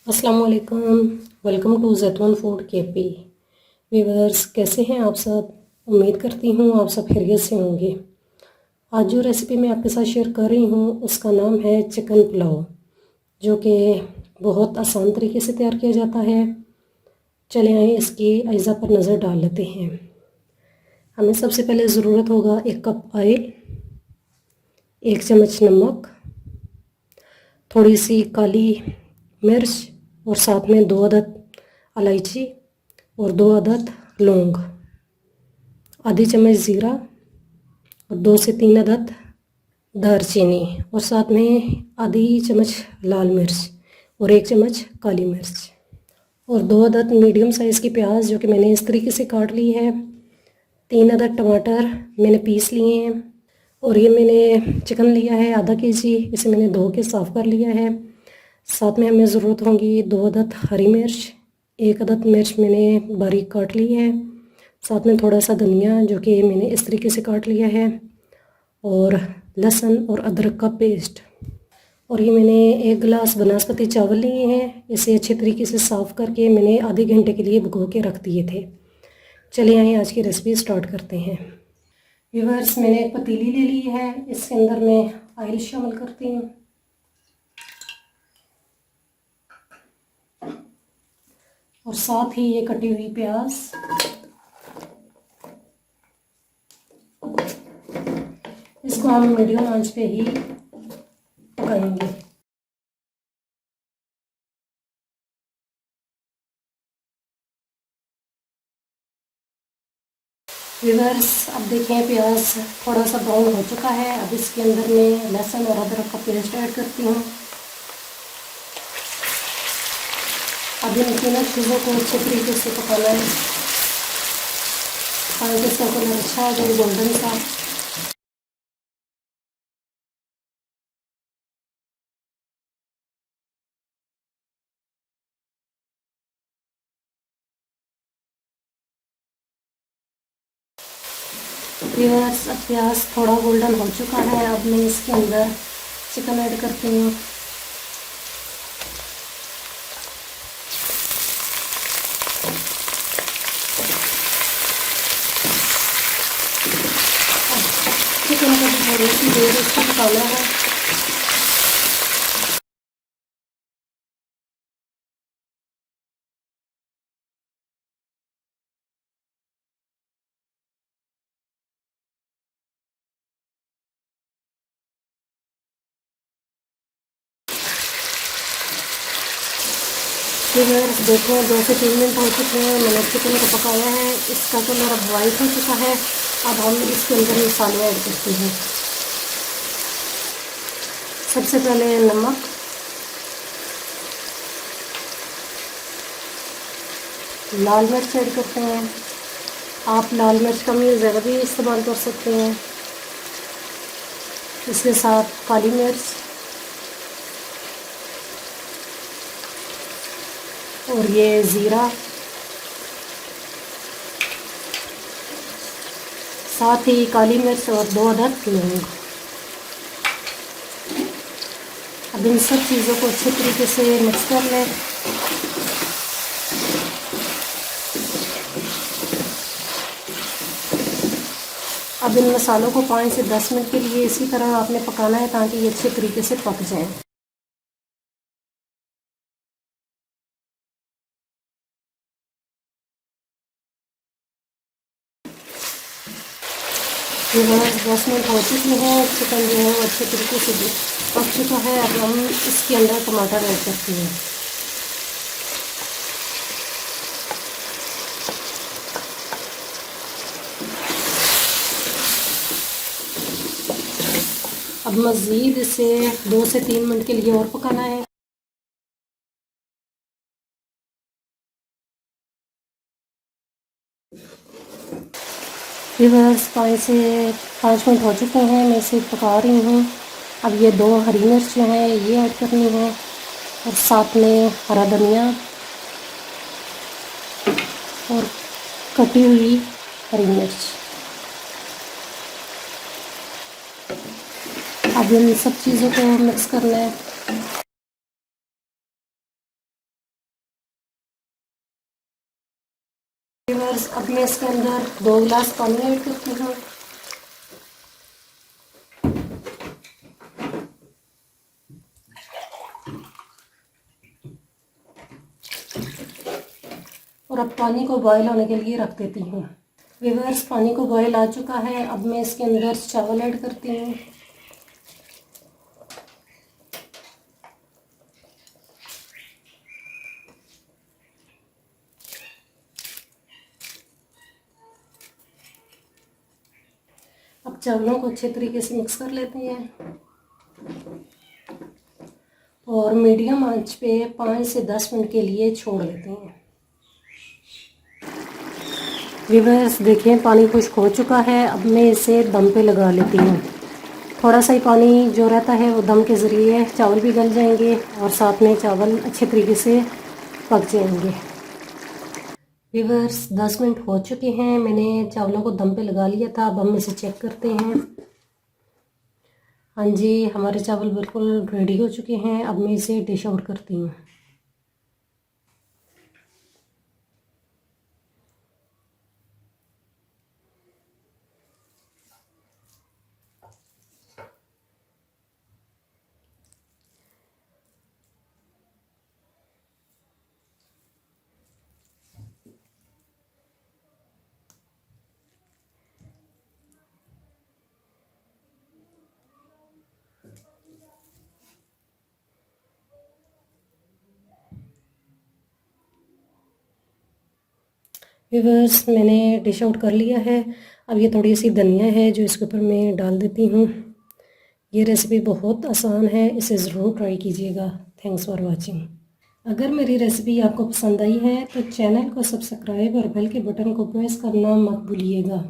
अस्सलाम वालेकुम। Welcome to जैतून फूड केपी। व्यूअर्स, कैसे हैं आप सब? उम्मीद करती हूँ आप सब खैरियत से होंगे। आज जो रेसिपी मैं आपके साथ शेयर कर रही हूँ उसका नाम है चिकन पुलाव, जो कि बहुत आसान तरीके से तैयार किया जाता है। चले आए इसकी अज्जा पर नज़र डाल लेते हैं। हमें सबसे पहले ज़रूरत होगा 1 कप ऑयल, 1 चम्मच नमक, थोड़ी सी काली मिर्च और साथ में 2 अदद इलायची और 2 अदद लौंग, आधी चम्मच ज़ीरा और 2 से 3 अदद दालचीनी और साथ में आधी चम्मच लाल मिर्च और 1 चम्मच काली मिर्च और 2 अदद मीडियम साइज़ की प्याज जो कि मैंने इस तरीके से काट ली है। 3 अदद टमाटर मैंने पीस लिए हैं और ये मैंने चिकन लिया है आधा केजी, इसे मैंने धो के साफ़ कर लिया है। साथ में हमें ज़रूरत होगी 2 अदद हरी मिर्च, 1 अदद मिर्च मैंने बारीक काट ली है, साथ में थोड़ा सा धनिया जो कि मैंने इस तरीके से काट लिया है और लहसुन और अदरक का पेस्ट। और ये मैंने 1 गिलास बनास्पति चावल लिए हैं, इसे अच्छे तरीके से साफ़ करके मैंने आधे घंटे के लिए भिगो के रख दिए थे। चलिए आइए आज की रेसिपी स्टार्ट करते हैं। व्यूअर्स, मैंने एक पतीली ले ली है, इसके अंदर मैं ऑयल शामिल करती हूँ और साथ ही ये कटी हुई प्याज, इसको हम मीडियम आंच पे ही पकाएंगे। व्यूअर्स, अब देखें प्याज थोड़ा सा ब्राउन हो चुका है। अब इसके अंदर मैं लहसुन और अदरक का पेस्ट ऐड करती हूँ। अब इन तीनों चीज़ों को अच्छे तरीके से पकाना है ताकि इसका कलर अच्छा आ जाए, गोल्डन सा। व्यूअर्स, अब प्याज थोड़ा गोल्डन हो चुका है। अब मैं इसके अंदर चिकन ऐड करती हूँ। चिकन को भी थोड़ी सी देर इसको पकाना है। व्यूअर्स, देखें 2 से 3 मिनट हो चुके हैं, मैंने चिकन को पकाया है। इसका कलर अब वाइट हो चुका है। अब हम इसके अंदर मसाले ऐड करते हैं। सबसे पहले नमक, लाल मिर्च ऐड करते हैं। आप लाल मिर्च कम या ज़्यादा भी इस्तेमाल कर सकते हैं। इसके साथ काली मिर्च और ये ज़ीरा, साथ ही काली मिर्च और 2 अदद लौंग। अब इन सब चीज़ों को अच्छे तरीके से मिक्स कर लें। अब इन मसालों को 5 से 10 मिनट के लिए इसी तरह आपने पकाना है ताकि ये अच्छे तरीके से पक जाए। ये 10 मिनट हो चुके हैं। चिकन जो है वो अच्छे तरीके से पक चुका है। अब हम इसके अंदर टमाटर ऐड करते हैं। अब मज़ीद इसे 2 से 3 मिनट के लिए और पकाना है। व्यूअर्स, 5 मिनट हो चुके हैं, मैं इसे पका रही हूँ। अब ये 2 हरी मिर्च जो हैं ये ऐड करनी है और साथ में हरा धनिया और कटी हुई हरी मिर्च। अब इन सब चीज़ों को मिक्स करना है। व्यूअर्स अब मैं इसके अंदर 2 गिलास पानी ऐड करती हूँ। और अब पानी को बॉयल होने के लिए रख देती हूँ। व्यूअर्स पानी को बॉयल आ चुका है। अब मैं इसके अंदर चावल ऐड करती हूँ। अब चावलों को अच्छे तरीके से मिक्स कर लेते हैं और मीडियम आंच पे 5 से 10 मिनट के लिए छोड़ देते हैं। व्यूअर्स देखिए पानी खुश्क हो चुका है। अब मैं इसे दम पे लगा लेती हूँ। थोड़ा सा ही पानी जो रहता है वो दम के ज़रिए चावल भी गल जाएंगे और साथ में चावल अच्छे तरीके से पक जाएंगे। व्यूअर्स 10 मिनट हो चुके हैं। मैंने चावलों को दम पे लगा लिया था। अब हम इसे चेक करते हैं। हाँ जी, हमारे चावल बिल्कुल रेडी हो चुके हैं। अब मैं इसे डिश आउट करती हूँ। व्यूअर्स मैंने डिश आउट कर लिया है। अब ये थोड़ी सी धनिया है जो इसके ऊपर मैं डाल देती हूँ। ये रेसिपी बहुत आसान है, इसे ज़रूर ट्राई कीजिएगा। Thanks for watching. अगर मेरी रेसिपी आपको पसंद आई है तो चैनल को सब्सक्राइब और बेल के बटन को प्रेस करना मत भूलिएगा।